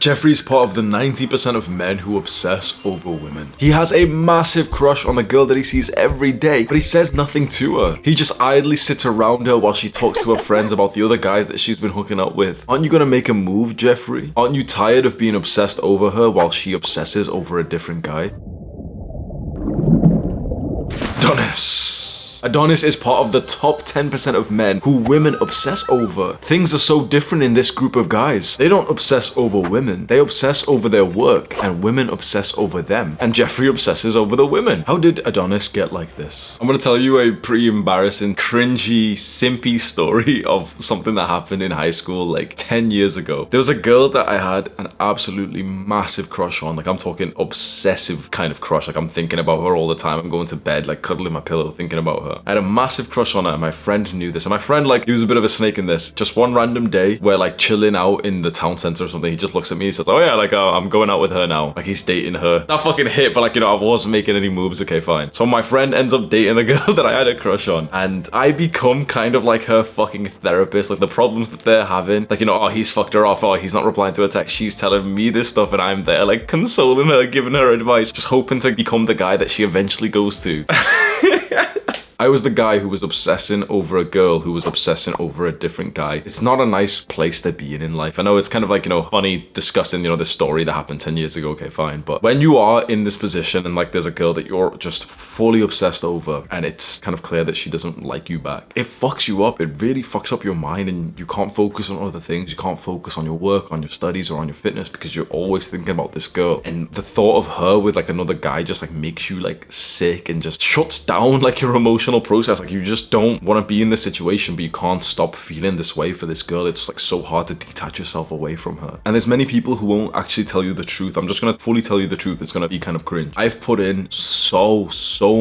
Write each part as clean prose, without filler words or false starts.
Jeffrey's part of the 90% of men who obsess over women. He has a massive crush on the girl that he sees every day, but he says nothing to her. He just idly sits around her while she talks to her friends about the other guys that she's been hooking up with. Aren't you gonna make a move, Jeffrey? Aren't you tired of being obsessed over her while she obsesses over a different guy? Adonis is part of the top 10% of men who women obsess over. Things are so different in this group of guys. They don't obsess over women. They obsess over their work, and women obsess over them. And Jeffrey obsesses over the women. How did Adonis get like this? I'm gonna tell you a pretty embarrassing, cringy, simpy story of something that happened in high school like 10 years ago. There was a girl that I had an absolutely massive crush on. Like, I'm talking obsessive kind of crush. Like, I'm thinking about her all the time. I'm going to bed, like cuddling my pillow, thinking about her. I had a massive crush on her, and my friend knew this. And my friend, like, he was a bit of a snake in this. Just one random day, we're like chilling out in the town center or something. He just looks at me, he says, oh yeah, like, I'm going out with her now. Like, he's dating her. That fucking hit, but like, you know, I wasn't making any moves. Okay, fine. So my friend ends up dating the girl that I had a crush on. And I become kind of like her fucking therapist. Like, the problems that they're having. Like, you know, oh, he's fucked her off. Oh, he's not replying to her text. She's telling me this stuff, and I'm there, like, consoling her, giving her advice, just hoping to become the guy that she eventually goes to. I was the guy who was obsessing over a girl who was obsessing over a different guy. It's not a nice place to be in life. I know it's kind of like, you know, funny discussing, you know, this story that happened 10 years ago. Okay, fine. But when you are in this position and like there's a girl that you're just fully obsessed over and it's kind of clear that she doesn't like you back, it fucks you up. It really fucks up your mind, and you can't focus on other things. You can't focus on your work, on your studies, or on your fitness because you're always thinking about this girl. And the thought of her with like another guy just like makes you like sick and just shuts down like your emotional process. Like, you just don't want to be in this situation, but you can't stop feeling this way for this girl. It's like so hard to detach yourself away from her. And there's many people who won't actually tell you the truth. I'm just gonna fully tell you the truth. It's gonna be kind of cringe. I've put in so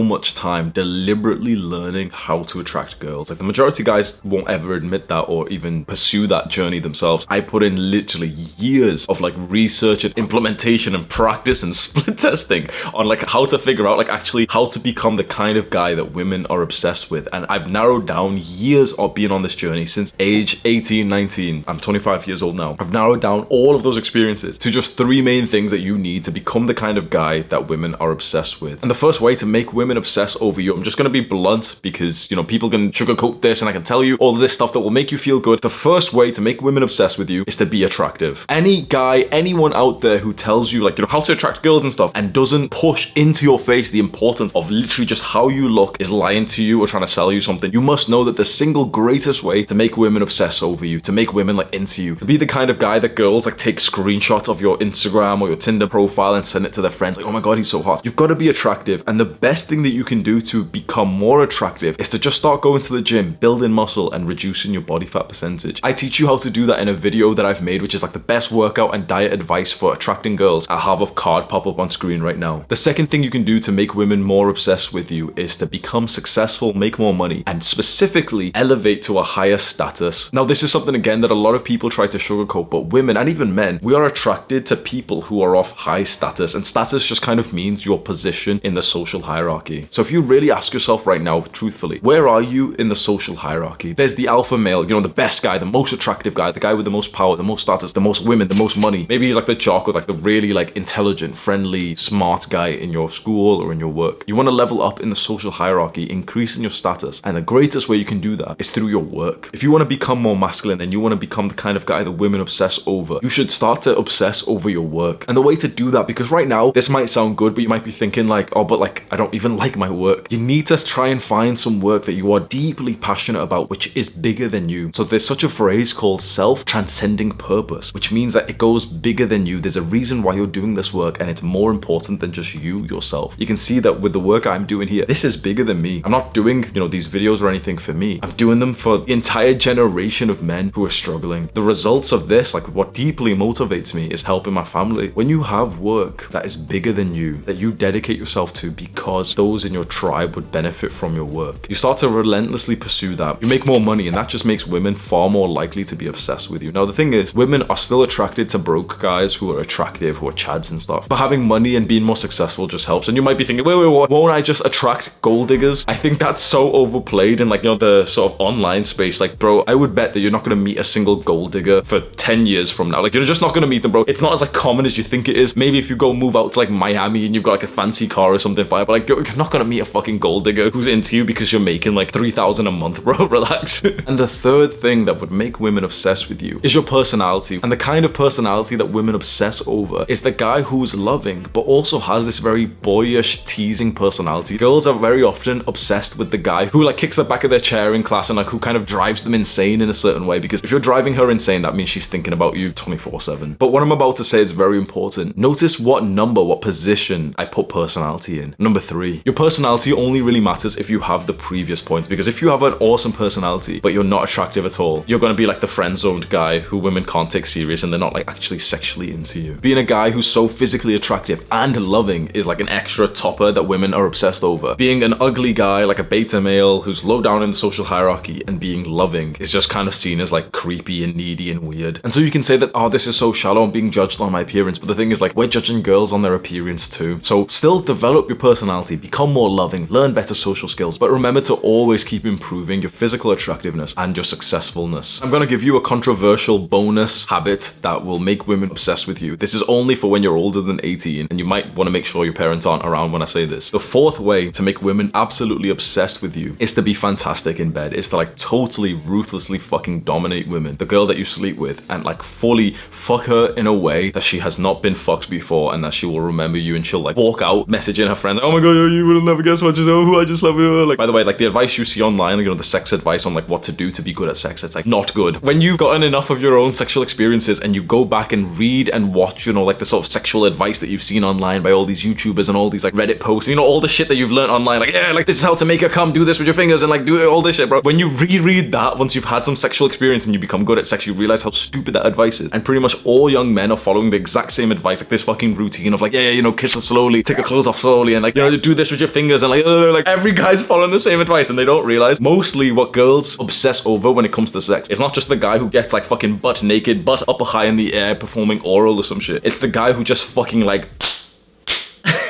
much time deliberately learning how to attract girls. Like, the majority of guys won't ever admit that or even pursue that journey themselves. I put in literally years of like research and implementation and practice and split testing on like how to figure out like actually how to become the kind of guy that women are obsessed with. And I've narrowed down years of being on this journey since age 18, 19. I'm 25 years old now. I've narrowed down all of those experiences to just 3 main things that you need to become the kind of guy that women are obsessed with. And the first way to make women obsess over you, I'm just gonna be blunt because, you know, people can sugarcoat this and I can tell you all this stuff that will make you feel good. The first way to make women obsessed with you is to be attractive. Any guy, anyone out there who tells you like, you know, how to attract girls and stuff and doesn't push into your face the importance of literally just how you look is lying to you or trying to sell you something. You must know that the single greatest way to make women obsess over you, to make women like into you, to be the kind of guy that girls like take screenshots of your Instagram or your Tinder profile and send it to their friends like, oh my god, he's so hot. You've got to be attractive, and the best thing that you can do to become more attractive is to just start going to the gym, building muscle and reducing your body fat percentage. I teach you how to do that in a video that I've made, which is like the best workout and diet advice for attracting girls. I have a card pop up on screen right now. The second thing you can do to make women more obsessed with you is to become successful, make more money, and specifically elevate to a higher status. Now, this is something again that a lot of people try to sugarcoat, but women and even men, we are attracted to people who are of high status, and status just kind of means your position in the social hierarchy. So if you really ask yourself right now, truthfully, where are you in the social hierarchy? There's the alpha male, you know, the best guy, the most attractive guy, the guy with the most power, the most status, the most women, the most money. Maybe he's like the jock or like the really like intelligent, friendly, smart guy in your school or in your work. You want to level up in the social hierarchy, increase in your status, and the greatest way you can do that is through your work. If you want to become more masculine and you want to become the kind of guy that women obsess over, you should start to obsess over your work. And the way to do that, because right now this might sound good, but you might be thinking like, oh, but like I don't even like my work. You need to try and find some work that you are deeply passionate about, which is bigger than you. So there's such a phrase called self-transcending purpose, which means that it goes bigger than you. There's a reason why you're doing this work, and it's more important than just you yourself. You can see that with the work I'm doing here, this is bigger than me. I'm not doing, you know, these videos or anything for me. I'm doing them for the entire generation of men who are struggling. The results of this, like what deeply motivates me, is helping my family. When you have work that is bigger than you, that you dedicate yourself to because those in your tribe would benefit from your work, you start to relentlessly pursue that. You make more money, and that just makes women far more likely to be obsessed with you. Now, the thing is, women are still attracted to broke guys who are attractive, who are chads and stuff. But having money and being more successful just helps. And you might be thinking, wait, won't I just attract gold diggers? I think that's so overplayed in like, you know, the sort of online space. Like, bro, I would bet that you're not gonna meet a single gold digger for 10 years from now. Like, you're just not gonna meet them, bro. It's not as like common as you think it is. Maybe if you go move out to like Miami and you've got like a fancy car or something fire, but like you're not gonna meet a fucking gold digger who's into you because you're making like 3,000 a month, bro. Relax. And the third thing that would make women obsessed with you is your personality. And the kind of personality that women obsess over is the guy who's loving but also has this very boyish, teasing personality. Girls are very often obsessed with the guy who like kicks the back of their chair in class and like who kind of drives them insane in a certain way, because if you're driving her insane, that means she's thinking about you 24/7. But what I'm about to say is very important. Notice what number, what position I put personality in. Number 3. Your personality only really matters if you have the previous points, because if you have an awesome personality but you're not attractive at all, you're gonna be like the friend-zoned guy who women can't take serious and they're not like actually sexually into you. Being a guy who's so physically attractive and loving is like an extra topper that women are obsessed over. Being an ugly guy, like a beta male who's low down in the social hierarchy, and being loving is just kind of seen as like creepy and needy and weird. And so you can say that, oh, this is so shallow, I'm being judged on my appearance, but the thing is like, we're judging girls on their appearance too. So still develop your personality, become more loving, learn better social skills, but remember to always keep improving your physical attractiveness and your successfulness. I'm gonna give you a controversial bonus habit that will make women obsessed with you. This is only for when you're older than 18, and you might want to make sure your parents aren't around when I say this. The fourth way to make women absolutely obsessed with you is to be fantastic in bed. Is to like totally ruthlessly fucking dominate women, the girl that you sleep with, and like fully fuck her in a way that she has not been fucked before and that she will remember you, and she'll like walk out messaging her friends, oh my god, you will never guess what you know, who I just love you. Like, by the way, like the advice you see online, like, you know, the sex advice on like what to do to be good at sex, it's like not good. When you've gotten enough of your own sexual experiences and you go back and read and watch, you know, like the sort of sexual advice that you've seen online by all these YouTubers and all these like Reddit posts, you know, all the shit that you've learned online, like, yeah, like this is how to make her come, do this with your fingers and like do all this shit, bro. When you reread that, once you've had some sexual experience and you become good at sex, you realize how stupid that advice is. And pretty much all young men are following the exact same advice, like this fucking routine of like, yeah, you know, kiss her slowly, take her clothes off slowly, and like, you know, do this with your fingers, and like every guy's following the same advice, and they don't realize mostly what girls obsess over when it comes to sex, it's not just the guy who gets like fucking butt naked, butt up high in the air performing oral or some shit. It's the guy who just fucking like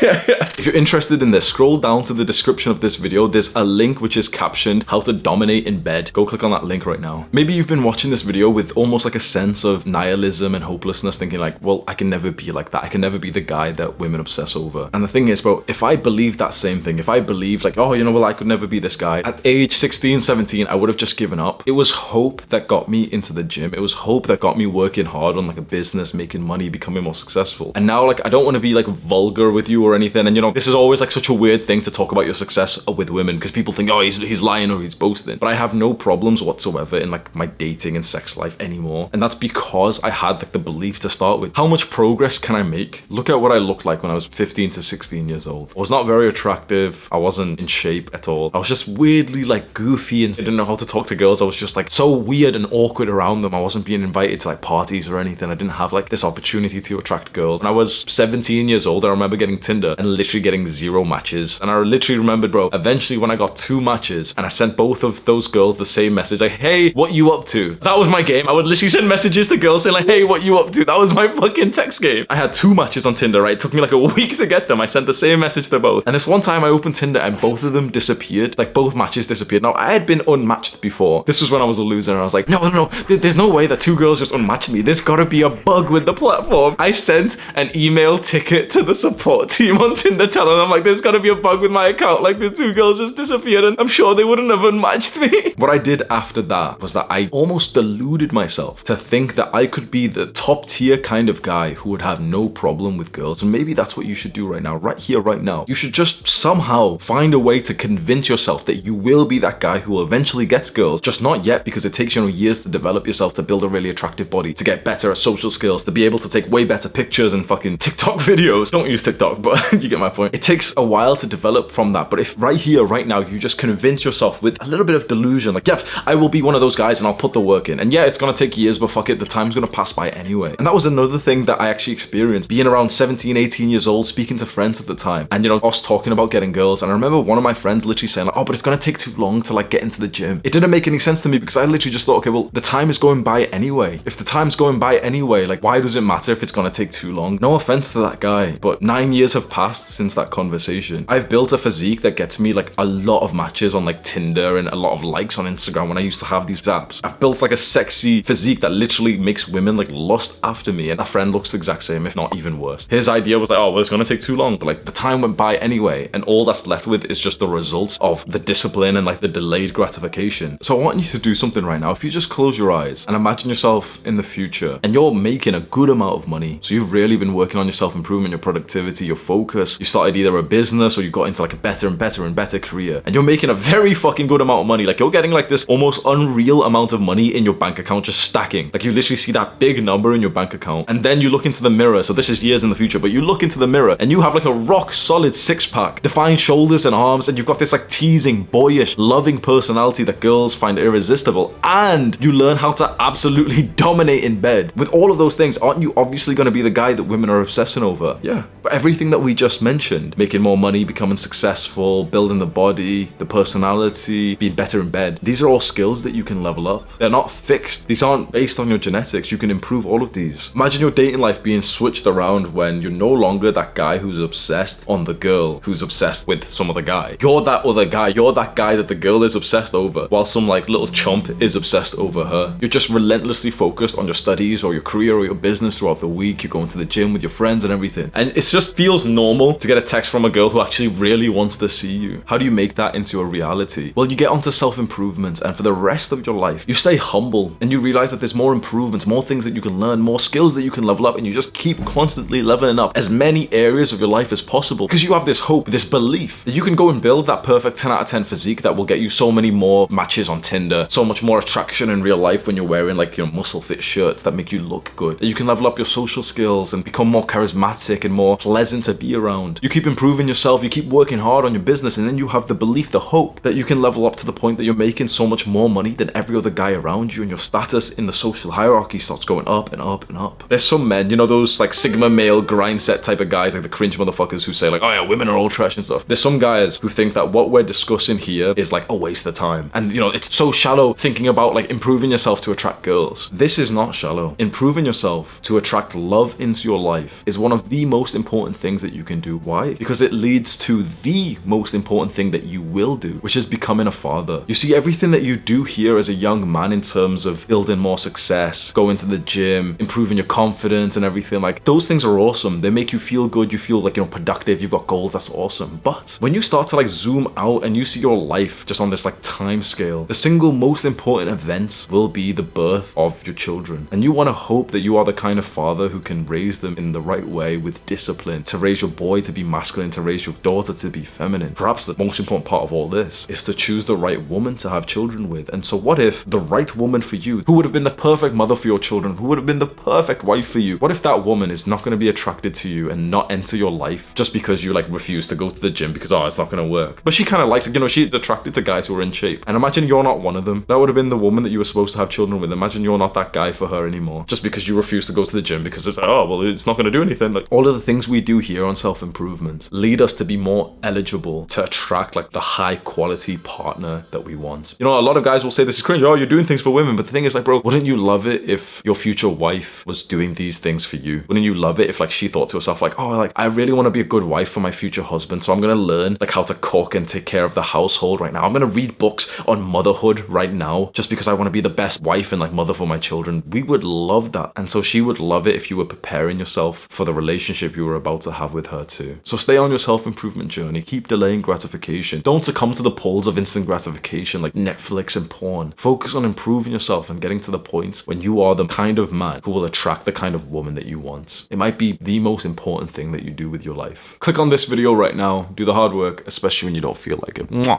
If you're interested in this, scroll down to the description of this video. There's a link which is captioned how to dominate in bed. Go click on that link right now. Maybe you've been watching this video with almost like a sense of nihilism and hopelessness, thinking like, well, I can never be like that. I can never be the guy that women obsess over. And the thing is, bro, if I believed that same thing, if I believed like, oh, you know, well, I could never be this guy, at age 16, 17, I would have just given up. It was hope that got me into the gym. It was hope that got me working hard on like a business, making money, becoming more successful. And now like, I don't want to be like vulgar with you or anything. And you know, this is always like such a weird thing to talk about your success with women, because people think, oh, he's lying or he's boasting. But I have no problems whatsoever in like my dating and sex life anymore. And that's because I had like the belief to start with. How much progress can I make? Look at what I looked like when I was 15 to 16 years old. I was not very attractive. I wasn't in shape at all. I was just weirdly like goofy and I didn't know how to talk to girls. I was just like so weird and awkward around them. I wasn't being invited to like parties or anything. I didn't have like this opportunity to attract girls. When I was 17 years old, I remember getting Tinder and literally getting 0 matches. And I literally remembered, bro, eventually when I got 2 matches and I sent both of those girls the same message, like, hey, what you up to? That was my game. I would literally send messages to girls saying like, hey, what you up to? That was my fucking text game. I had 2 matches on Tinder, right? It took me like a week to get them. I sent the same message to both. And this one time I opened Tinder and both of them disappeared. Like both matches disappeared. Now I had been unmatched before. This was when I was a loser and I was like, no, there's no way that 2 girls just unmatched me. There's gotta be a bug with the platform. I sent an email ticket to the support team on Tinder telling them like, there's gotta be a bug with my account. Like the 2 girls just disappeared and I'm sure they wouldn't have unmatched me. What I did after that was that I almost deluded myself to think that I could be the top tier kind of guy who would have no problem with girls. And maybe that's what you should do right now, right here, right now. You should just somehow find a way to convince yourself that you will be that guy who eventually gets girls, just not yet, because it takes, you know, years to develop yourself, to build a really attractive body, to get better at social skills, to be able to take way better pictures and fucking TikTok videos. Don't use TikTok, but you get my point. It takes a while to develop from that. But if right here, right now, you just convince yourself with a little bit of delusion, like, yeah, I will be one of those guys and I'll put the work in. And yeah, it's gonna take years, but fuck it, the time's gonna pass by anyway. And that was another thing that I actually experienced, being around 17, 18 years old, speaking to friends at the time. And you know, us talking about getting girls. And I remember one of my friends literally saying like, oh, but it's gonna take too long to like get into the gym. It didn't make any sense to me because I literally just thought, okay, well, the time is going by anyway. If the time's going by anyway, like, why does it matter if it's gonna take too long? No offense to that guy, but 9 years have have passed since that conversation. I've built a physique that gets me like a lot of matches on like Tinder and a lot of likes on Instagram when I used to have these apps. I've built like a sexy physique that literally makes women like lust after me, and that friend looks the exact same, if not even worse. His idea was like, oh, well, it's gonna take too long, but like the time went by anyway, and all that's left with is just the results of the discipline and like the delayed gratification. So I want you to do something right now. If you just close your eyes and imagine yourself in the future and you're making a good amount of money, so you've really been working on your self-improvement, your productivity, your focus, you started either a business or you got into like a better and better and better career, and you're making a very fucking good amount of money. Like you're getting like this almost unreal amount of money in your bank account just stacking. Like you literally see that big number in your bank account, and then you look into the mirror. So this is years in the future, but you look into the mirror and you have like a rock solid six-pack, defined shoulders and arms, and you've got this like teasing, boyish, loving personality that girls find irresistible, and you learn how to absolutely dominate in bed. With all of those things, aren't you obviously going to be the guy that women are obsessing over? Yeah. But everything that we just mentioned, making more money, becoming successful, building the body, the personality, being better in bed, these are all skills that you can level up. They're not fixed. These aren't based on your genetics. You can improve all of these. Imagine your dating life being switched around when you're no longer that guy who's obsessed on the girl who's obsessed with some other guy. You're that other guy. You're that guy that the girl is obsessed over, while some like little chump is obsessed over her. You're just relentlessly focused on your studies or your career or your business throughout the week. You're going to the gym with your friends and everything. And it just feels normal to get a text from a girl who actually really wants to see you. How do you make that into a reality? Well, you get onto self-improvement, and for the rest of your life, you stay humble and you realize that there's more improvements, more things that you can learn, more skills that you can level up, and you just keep constantly leveling up as many areas of your life as possible because you have this hope, this belief that you can go and build that perfect 10 out of 10 physique that will get you so many more matches on Tinder, so much more attraction in real life when you're wearing like your muscle fit shirts that make you look good, that you can level up your social skills and become more charismatic and more pleasant to be around. You keep improving yourself, you keep working hard on your business, and then you have the belief, the hope that you can level up to the point that you're making so much more money than every other guy around you, and your status in the social hierarchy starts going up and up and up. There's some men, you know, those like sigma male grind set type of guys, like the cringe motherfuckers who say like, oh yeah, women are all trash and stuff. There's some guys who think that what we're discussing here is like a waste of time, and you know, it's so shallow thinking about like improving yourself to attract girls. This is not shallow. Improving yourself to attract love into your life is one of the most important things that you can do. Why? Because it leads to the most important thing that you will do, which is becoming a father. You see, everything that you do here as a young man in terms of building more success, going to the gym, improving your confidence and everything, like those things are awesome. They make you feel good. You feel like, you know, productive. You've got goals. That's awesome. But when you start to like zoom out and you see your life just on this like time scale, the single most important event will be the birth of your children. And you want to hope that you are the kind of father who can raise them in the right way with discipline, to raise your boy to be masculine, to raise your daughter to be feminine. Perhaps the most important part of all this is to choose the right woman to have children with. And so what if the right woman for you, who would have been the perfect mother for your children, who would have been the perfect wife for you, what if that woman is not going to be attracted to you and not enter your life just because you like refuse to go to the gym because, oh, it's not going to work? But she kind of likes it, you know, she's attracted to guys who are in shape. And imagine you're not one of them. That would have been the woman that you were supposed to have children with. Imagine you're not that guy for her anymore just because you refuse to go to the gym because it's like, oh, well, it's not going to do anything. Like all of the things we do here on self-improvement lead us to be more eligible to attract like the high quality partner that we want. You know, a lot of guys will say this is cringe, oh, you're doing things for women, but the thing is like, bro, wouldn't you love it if your future wife was doing these things for you? Wouldn't you love it if like she thought to herself like, oh, like I really want to be a good wife for my future husband, so I'm going to learn like how to cook and take care of the household right now. I'm going to read books on motherhood right now just because I want to be the best wife and like mother for my children. We would love that. And so she would love it if you were preparing yourself for the relationship you were about to have with her too. So stay on your self-improvement journey. Keep delaying gratification. Don't succumb to the pulls of instant gratification like Netflix and porn. Focus on improving yourself and getting to the point when you are the kind of man who will attract the kind of woman that you want. It might be the most important thing that you do with your life. Click on this video right now. Do the hard work, especially when you don't feel like it. Mwah.